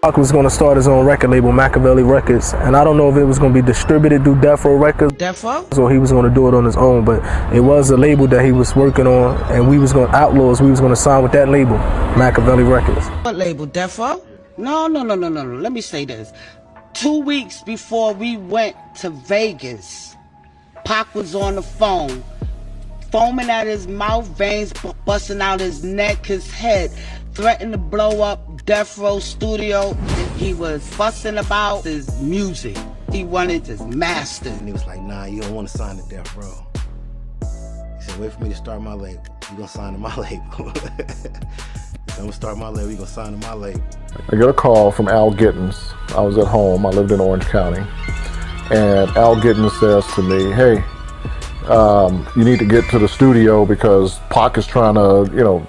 Tupac was going to start his own record label, Machiavelli Records, and I don't know if it was going to be distributed through Death Row Records, or he was going to do it on his own, but it was a label that he was working on, and we was going to, Outlaws, we was going to sign with that label, Machiavelli Records. What label, Death Row? No. Let me say this. 2 weeks before we went to Vegas, Pac was on the phone, foaming at his mouth, veins busting out his neck, his head, threatened to blow up Death Row Studio. He was fussing about his music. He wanted his master. And he was like, nah, you don't want to sign to Death Row. He said, wait for me to start my label. You're going to sign to my label. He said, I'm going to start my label. You're going to sign to my label. I get a call from Al Gittins. I was at home. I lived in Orange County. And Al Gittins says to me, hey, you need to get to the studio because Pac is trying to,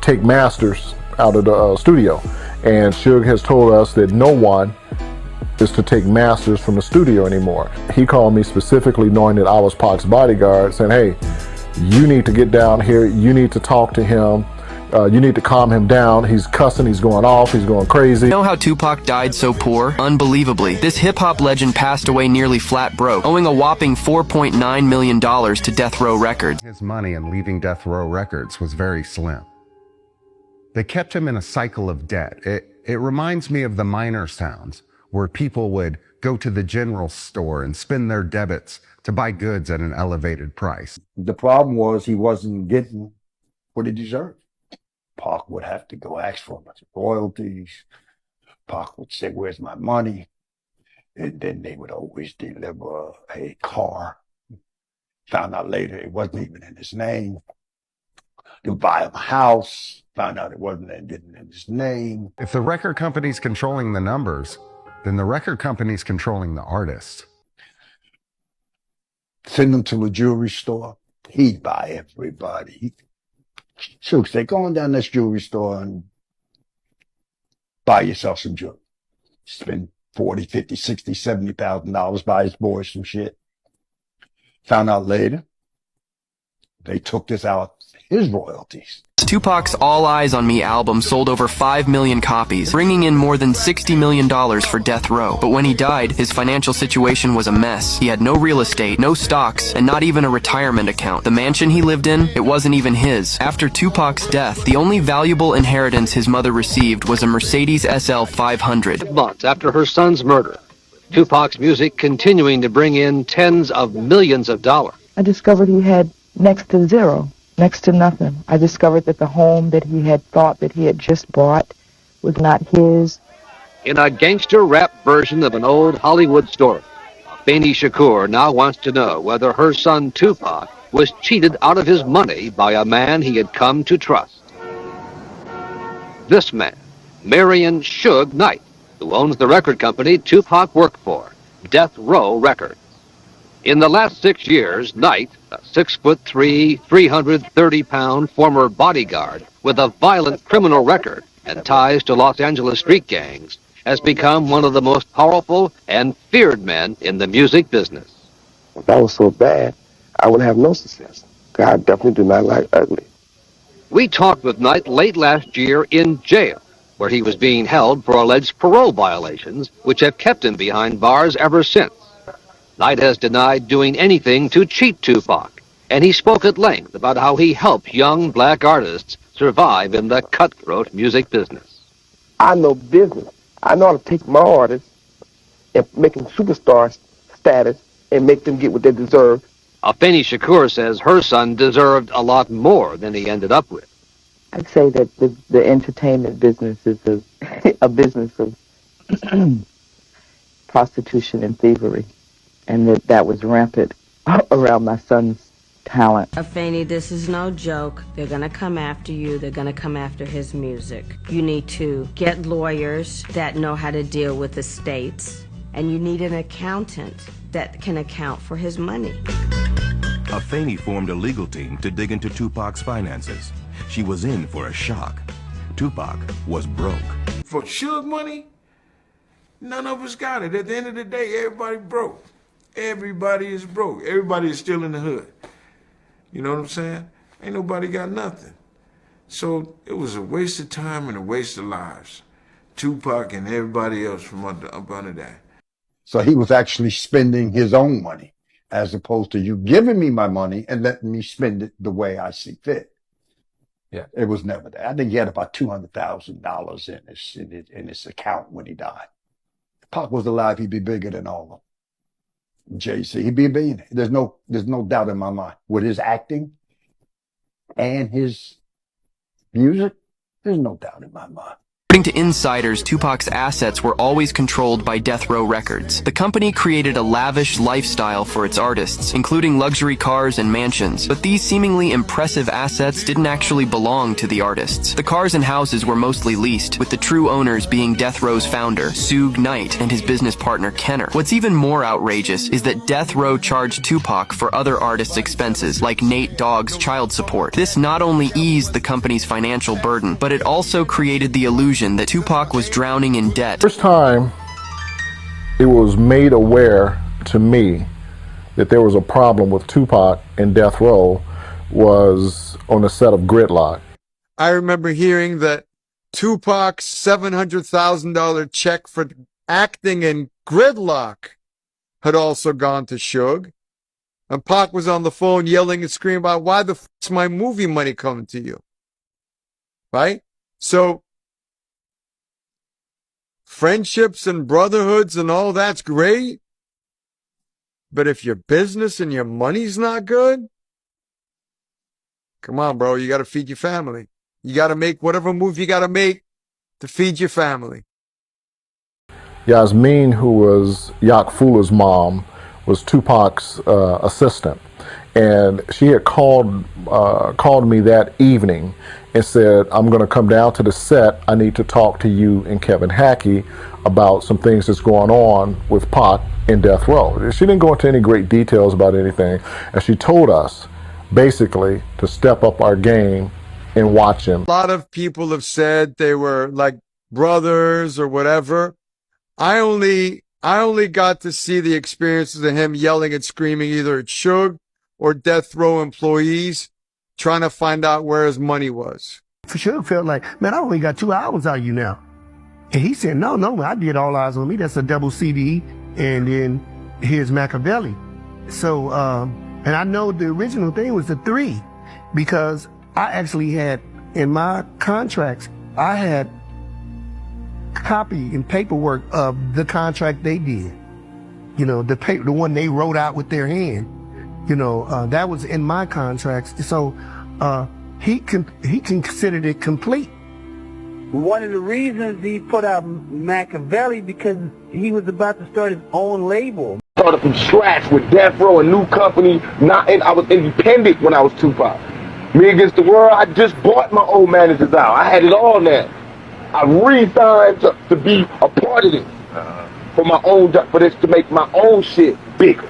take masters out of the studio. And Suge has told us that no one is to take masters from the studio anymore. He called me specifically knowing that I was Pac's bodyguard, saying, hey, you need to get down here. You need to talk to him. You need to calm him down. He's cussing, he's going off, he's going crazy. You know how Tupac died so poor? Unbelievably, this hip-hop legend passed away nearly flat broke, owing a whopping $4.9 million to Death Row Records. His money in leaving Death Row Records was very slim. They kept him in a cycle of debt. It reminds me of the minor sounds, where people would go to the general store and spend their debits to buy goods at an elevated price. The problem was he wasn't getting what he deserved. Pac would have to go ask for a bunch of royalties. Pac would say, where's my money? And then they would always deliver a car. Found out later it wasn't even in his name. They would buy him a house. Found out it wasn't in his name. If the record company's controlling the numbers, then the record company's controlling the artist. Send them to a jewelry store. He'd buy everybody. Suge said, go on down this jewelry store and buy yourself some jewelry. Spend $40, $50, $60, $70,000, buy his boys some shit. Found out later, they took this out his royalties. Tupac's All Eyes on Me album sold over 5 million copies, bringing in more than $60 million for Death Row. But when he died, his financial situation was a mess. He had no real estate, no stocks, and not even a retirement account. The mansion he lived in, it wasn't even his. After Tupac's death, the only valuable inheritance his mother received was a Mercedes SL 500. Months after her son's murder, Tupac's music continuing to bring in tens of millions of dollars. I discovered he had next to zero. Next to nothing. I discovered that the home that he had thought that he had just bought was not his. In a gangster rap version of an old Hollywood story, Tupac Shakur now wants to know whether her son Tupac was cheated out of his money by a man he had come to trust. This man, Marion Suge Knight, who owns the record company Tupac worked for, Death Row Records. In the last 6 years, Knight, a 6'3", 330-pound former bodyguard with a violent criminal record and ties to Los Angeles street gangs, has become one of the most powerful and feared men in the music business. If I was so bad, I would have no success. God definitely do not like ugly. We talked with Knight late last year in jail, where he was being held for alleged parole violations, which have kept him behind bars ever since. Knight has denied doing anything to cheat Tupac, and he spoke at length about how he helped young black artists survive in the cutthroat music business. I know business. I know how to take my artists and make them superstar status and make them get what they deserve. Tupac Shakur says her son deserved a lot more than he ended up with. I'd say that the entertainment business is a business of prostitution and thievery. And that was rampant around my son's talent. Afeni, this is no joke. They're going to come after you. They're going to come after his music. You need to get lawyers that know how to deal with estates. And you need an accountant that can account for his money. Afeni formed a legal team to dig into Tupac's finances. She was in for a shock. Tupac was broke. For Suge money, none of us got it. At the end of the day, everybody broke. Everybody is broke. Everybody is still in the hood. You know what I'm saying? Ain't nobody got nothing. So it was a waste of time and a waste of lives. Tupac and everybody else from up under that. So he was actually spending his own money as opposed to you giving me my money and letting me spend it the way I see fit. Yeah. It was never that. I think he had about $200,000 in his account when he died. If Pac was alive, he'd be bigger than all of them. Jay-Z, he'd be a billionaire. There's no doubt in my mind. With his acting and his music, there's no doubt in my mind. According to insiders, Tupac's assets were always controlled by Death Row Records. The company created a lavish lifestyle for its artists, including luxury cars and mansions. But these seemingly impressive assets didn't actually belong to the artists. The cars and houses were mostly leased, with the true owners being Death Row's founder, Suge Knight, and his business partner, Kenner. What's even more outrageous is that Death Row charged Tupac for other artists' expenses, like Nate Dogg's child support. This not only eased the company's financial burden, but it also created the illusion that Tupac was drowning in debt. First time it was made aware to me that there was a problem with Tupac and Death Row was on the set of Gridlock. I remember hearing that Tupac's $700,000 check for acting in Gridlock had also gone to Suge. And Pac was on the phone yelling and screaming about, why the f***'s my movie money coming to you? Right? So friendships and brotherhoods and all that's great. But if your business and your money's not good, come on, bro, you got to feed your family. You got to make whatever move you got to make to feed your family. Yasmin, who was Yak Fula's mom, was Tupac's assistant. And she had called me that evening and said, I'm going to come down to the set. I need to talk to you and Kevin Hackey about some things that's going on with Pac and Death Row. She didn't go into any great details about anything. And she told us basically to step up our game and watch him. A lot of people have said they were like brothers or whatever. I only got to see the experiences of him yelling and screaming either at Suge or Death Row employees trying to find out where his money was. For sure felt like, man, I only got 2 hours out of you now. And he said, no, I did All Eyes on Me. That's a double CD. And then here's Machiavelli. So, and I know the original thing was the 3 because I actually had, in my contracts, I had copy and paperwork of the contract they did. You know, the one they wrote out with their hand. You know, that was in my contracts. So he considered it complete. One of the reasons he put out Machiavelli because he was about to start his own label. Started from scratch with Death Row, a new company. I was independent when I was Tupac. Me Against the World, I just bought my old managers out. I had it all now. I re-signed to be a part of it for my own, for this to make my own shit bigger.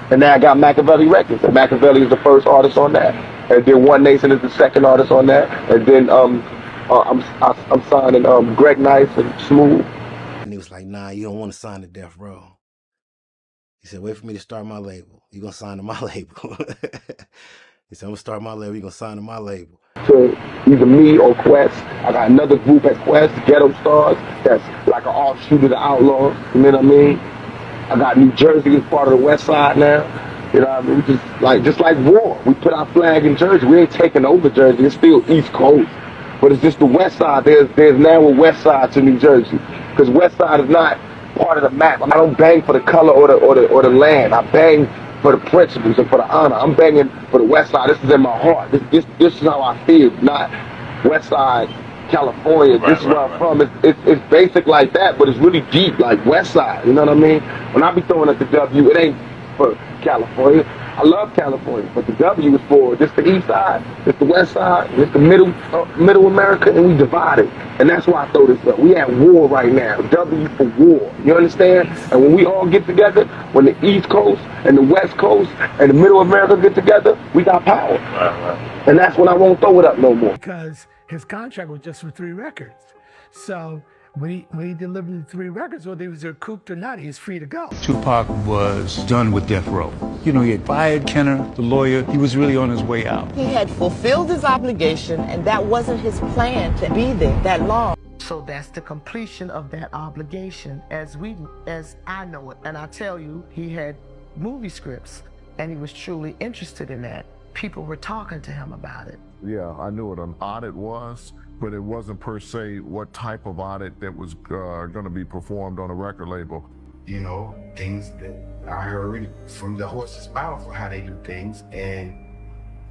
And now I got Machiavelli Records. And Machiavelli is the first artist on that. And then One Nation is the second artist on that. And then I'm signing Greg Nice and Smooth. And he was like, nah, you don't want to sign to Death Row. He said, wait for me to start my label. You're going to sign to my label. He said, I'm going to start my label. You're going to sign to my label. To either me or Quest. I got another group at Quest, Ghetto Stars. That's like an offshoot of the Outlaws. You know what I mean? I got New Jersey as part of the West Side now. You know what I mean? We just like war. We put our flag in Jersey. We ain't taking over Jersey. It's still East Coast. But it's just the West Side. There's now a West Side to New Jersey. Because West Side is not part of the map. I don't bang for the color or the land. I bang for the principles and for the honor. I'm banging for the West Side. This is in my heart. This is how I feel. Not West Side, California. This is where I'm from. It's basic like that, but it's really deep, like West Side. You know what I mean? When I be throwing at the W, it ain't for California. I love California, but the W is for just the East Side, it's the West Side, it's the middle America, and we divided. And that's why I throw this up. We at war right now. W for war. You understand? And when we all get together, when the East Coast and the West Coast and the Middle America get together, we got power. And that's when I won't throw it up no more. Because his contract was just for 3 records. So when he delivered the 3 records, whether he was recouped or not, he's free to go. Tupac was done with Death Row. You know, he had fired Kenner, the lawyer. He was really on his way out. He had fulfilled his obligation, and that wasn't his plan to be there that long. So that's the completion of that obligation as I know it. And I tell you, he had movie scripts and he was truly interested in that. People were talking to him about it. Yeah, I knew what an audit was, but it wasn't per se what type of audit that was going to be performed on a record label. You know, things that I heard from the horse's mouth, how they do things, and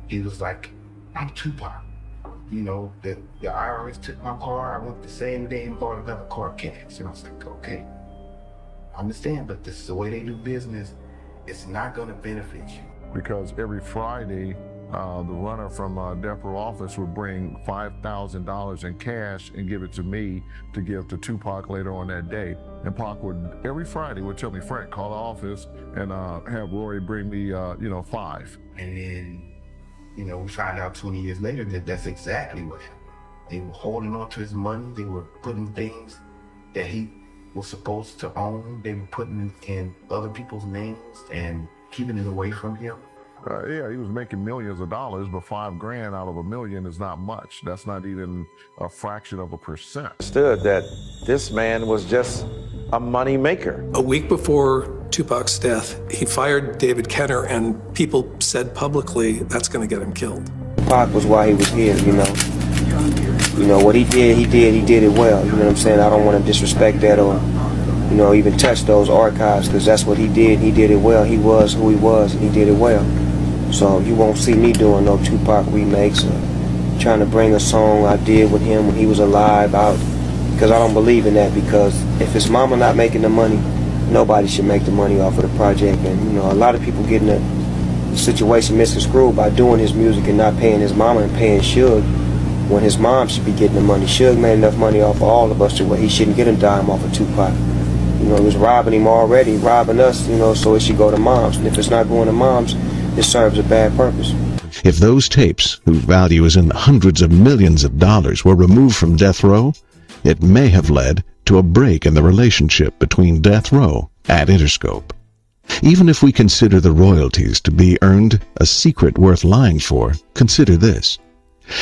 he was like, I'm Tupac. You know, the IRS took my car, I went the same day and bought another car cash. And I was like, okay, I understand, but this is the way they do business. It's not gonna benefit you. Because every Friday, the runner from Death Row office would bring $5,000 in cash and give it to me to give to Tupac later on that day. And Pac would, every Friday, would tell me, Frank, call the office and have Rory bring me, $5. And then, you know, we find out 20 years later that that's exactly what happened. They were holding on to his money. They were putting things that he was supposed to own. They were putting it in other people's names and keeping it away from him. Yeah, he was making millions of dollars, but $5,000 out of $1 million is not much. That's not even a fraction of a percent. Understood that this man was just a money maker. A week before Tupac's death, he fired David Kenner, and people said publicly that's going to get him killed. Pac was why he was here, you know. You know, what he did it well. You know what I'm saying? I don't want to disrespect that or, you know, even touch those archives, because that's what he did. He did it well. He was who he was, and he did it well. So you won't see me doing no Tupac remakes or trying to bring a song I did with him when he was alive out, because I don't believe in that. Because if his mama not making the money, nobody should make the money off of the project. And you know, a lot of people get in the situation misconstrued by doing his music and not paying his mama and paying Suge, when his mom should be getting the money. Suge made enough money off of all of us to where he shouldn't get a dime off of Tupac. You know, he was robbing him already, robbing us, you know, so it should go to moms. And if it's not going to moms, it serves a bad purpose. If those tapes, whose value is in the hundreds of millions of dollars, were removed from Death Row, it may have led to a break in the relationship between Death Row and Interscope. Even if we consider the royalties to be earned a secret worth lying for, consider this.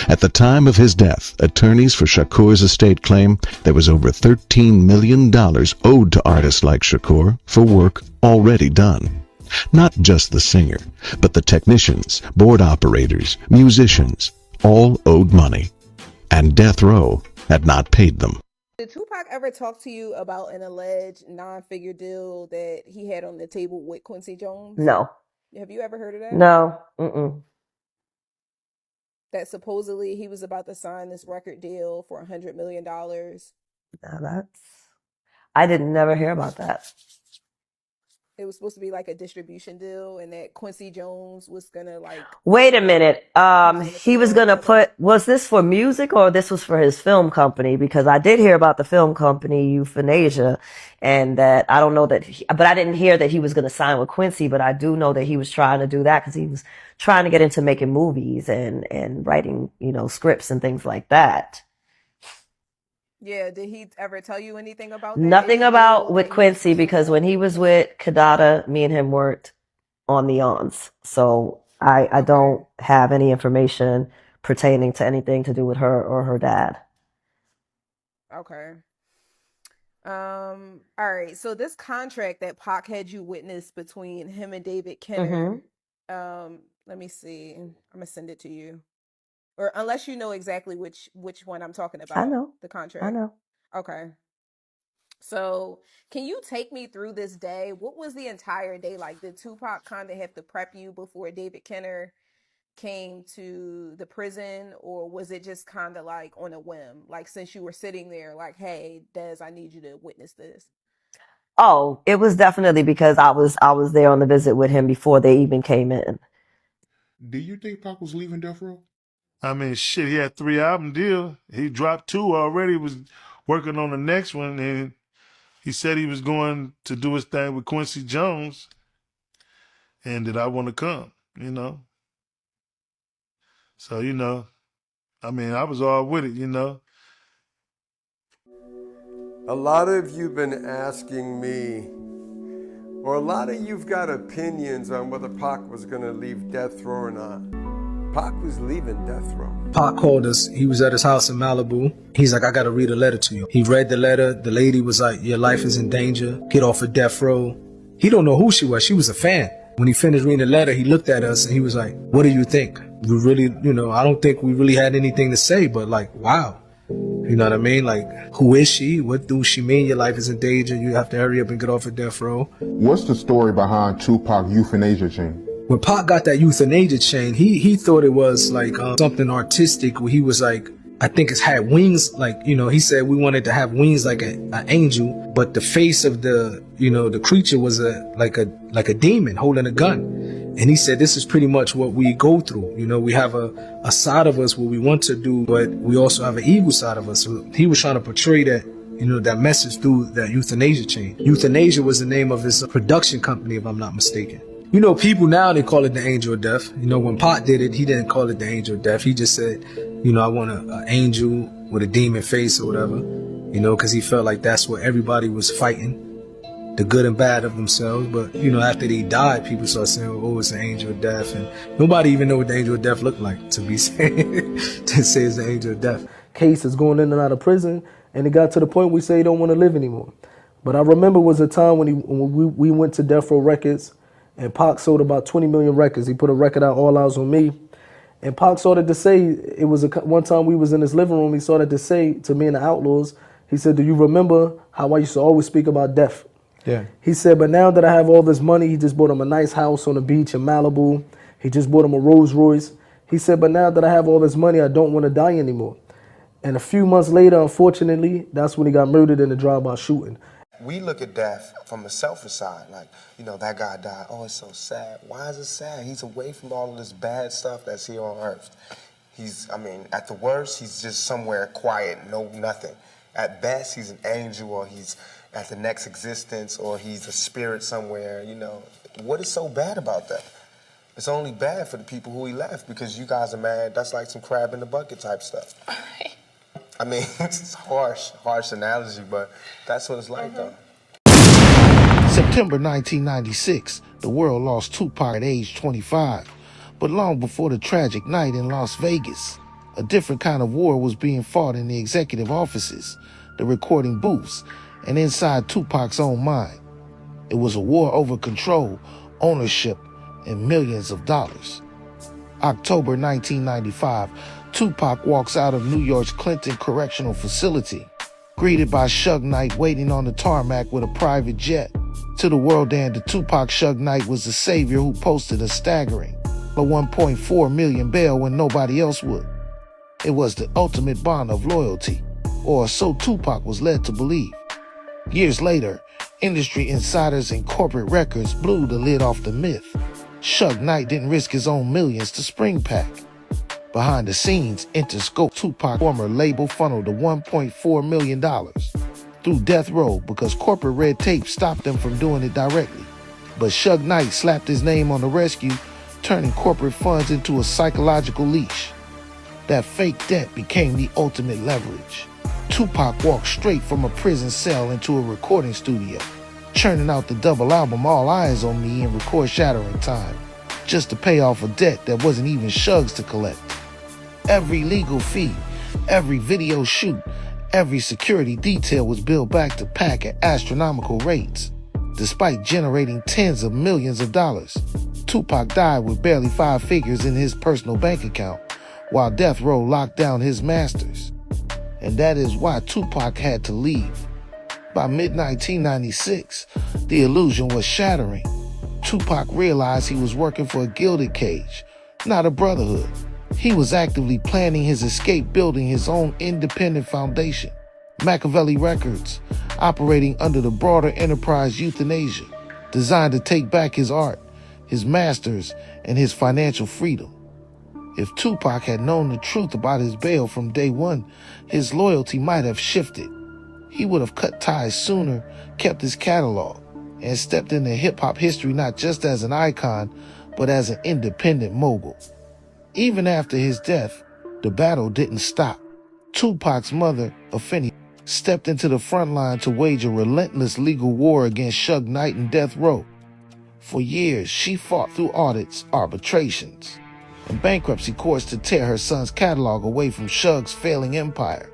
At the time of his death, attorneys for Shakur's estate claim there was over $13 million owed to artists like Shakur for work already done. Not just the singer, but the technicians, board operators, musicians, all owed money. And Death Row had not paid them. Did Tupac ever talk to you about an alleged nine-figure deal that he had on the table with Quincy Jones? No. Have you ever heard of that? No. Mm-mm. That supposedly he was about to sign this record deal for $100 million. Now I didn't never hear about that. It was supposed to be like a distribution deal, and that Quincy Jones was gonna like. Wait a minute. He was gonna was this for music or this was for his film company? Because I did hear about the film company Euthanasia, and that I don't know that, but I didn't hear that he was gonna sign with Quincy. But I do know that he was trying to do that because he was trying to get into making movies and writing, you know, scripts and things like that. Yeah, did he ever tell you anything about that? Nothing about with Quincy, because when he was with Kadada, me and him worked on the ons. So I don't have any information pertaining to anything to do with her or her dad. Okay. All right. So this contract that Pac had you witness between him and David Kenner, let me see. I'm gonna send it to you. Or unless you know exactly which one I'm talking about. I know. The contract. I know. Okay. So can you take me through this day? What was the entire day like? Did Tupac kind of have to prep you before David Kenner came to the prison? Or was it just kind of like on a whim? Like since you were sitting there like, hey, Des, I need you to witness this. Oh, it was definitely because I was there on the visit with him before they even came in. Do you think Pac was leaving Death Row? I mean, shit, he had 3-album deal. He dropped 2 already, was working on the next one, and he said he was going to do his thing with Quincy Jones, and that I want to come, you know. So, you know, I mean, I was all with it, you know. A lot of you've been asking me, or a lot of you've got opinions on whether Pac was going to leave Death Row or not. Pac was leaving death row. Pac called us. He was at his house in Malibu. He's like, I got to read a letter to you. He read the letter. The lady was like, your life is in danger. Get off of death row. He don't know who she was. She was a fan. When he finished reading the letter, he looked at us and he was like, what do you think? We really, I don't think we really had anything to say, but like, wow. You know what I mean? Like, who is she? What do she mean? Your life is in danger. You have to hurry up and get off of death row. What's the story behind Tupac euthanasia chain? When Pac got that euthanasia chain, he thought it was like something artistic where he was like, I think it's had wings. Like, he said we wanted to have wings like an angel, but the face of the creature was like a demon holding a gun. And he said, this is pretty much what we go through. We have a side of us what we want to do, but we also have an evil side of us. So he was trying to portray that, that message through that euthanasia chain. Euthanasia was the name of his production company, if I'm not mistaken. People now, they call it the angel of death. When Pac did it, he didn't call it the angel of death. He just said, I want an angel with a demon face or whatever, because he felt like that's what everybody was fighting, the good and bad of themselves. But, after they died, people started saying, oh, it's an angel of death. And nobody even know what the angel of death looked like, to be saying, to say it's the angel of death. Case is going in and out of prison, and it got to the point we say he don't want to live anymore. But I remember was a time when we went to Death Row Records, and Pac sold about 20 million records. He put a record out, All Eyes on Me. And Pac started to say, it was one time we was in his living room, he started to say to me and the Outlaws, he said, do you remember how I used to always speak about death? Yeah. He said, but now that I have all this money, he just bought him a nice house on the beach in Malibu. He just bought him a Rolls Royce. He said, but now that I have all this money, I don't want to die anymore. And a few months later, unfortunately, that's when he got murdered in a drive-by shooting. We look at death from a selfish side, like, that guy died. Oh, it's so sad. Why is it sad? He's away from all of this bad stuff that's here on earth. At the worst, he's just somewhere quiet, nothing. At best, he's an angel, or he's at the next existence, or he's a spirit somewhere, What is so bad about that? It's only bad for the people who he left, because you guys are mad. That's like some crab in the bucket type stuff. It's harsh analogy, but that's what it's like, though. September 1996, the world lost Tupac at age 25. But long before the tragic night in Las Vegas, a different kind of war was being fought in the executive offices, the recording booths, and inside Tupac's own mind. It was a war over control, ownership, and millions of dollars. October 1995, Tupac walks out of New York's Clinton Correctional Facility, greeted by Suge Knight waiting on the tarmac with a private jet. To the world and to Tupac, Suge Knight was the savior who posted a staggering a $1.4 million bail when nobody else would. It was the ultimate bond of loyalty, or so Tupac was led to believe. Years later, industry insiders and corporate records blew the lid off the myth. Suge Knight didn't risk his own millions to spring pack. Behind the scenes, Interscope Tupac former label funneled the $1.4 million through Death Row because corporate red tape stopped them from doing it directly. But Suge Knight slapped his name on the rescue, turning corporate funds into a psychological leash. That fake debt became the ultimate leverage. Tupac walked straight from a prison cell into a recording studio, churning out the double album All Eyes on Me in record-shattering time, just to pay off a debt that wasn't even Suge's to collect. Every legal fee, every video shoot, every security detail was billed back to Pac at astronomical rates. Despite generating tens of millions of dollars, Tupac died with barely 5 figures in his personal bank account, while Death Row locked down his masters. And that is why Tupac had to leave. By mid-1996, the illusion was shattering. Tupac realized he was working for a gilded cage, not a brotherhood. He was actively planning his escape, building his own independent foundation, Machiavelli Records, operating under the broader enterprise Euthanasia, designed to take back his art, his masters, and his financial freedom. If Tupac had known the truth about his bail from day one, his loyalty might have shifted. He would have cut ties sooner, kept his catalog, and stepped into hip-hop history not just as an icon, but as an independent mogul. Even after his death, the battle didn't stop. Tupac's mother, Afeni, stepped into the front line to wage a relentless legal war against Suge Knight and Death Row. For years, she fought through audits, arbitrations, in bankruptcy courts to tear her son's catalog away from Suge's failing empire.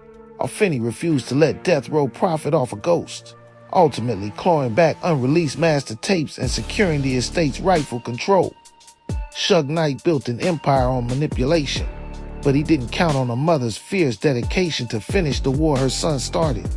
Finney refused to let Death Row profit off a ghost, ultimately clawing back unreleased master tapes and securing the estate's rightful control. Suge Knight built an empire on manipulation, but he didn't count on a mother's fierce dedication to finish the war her son started.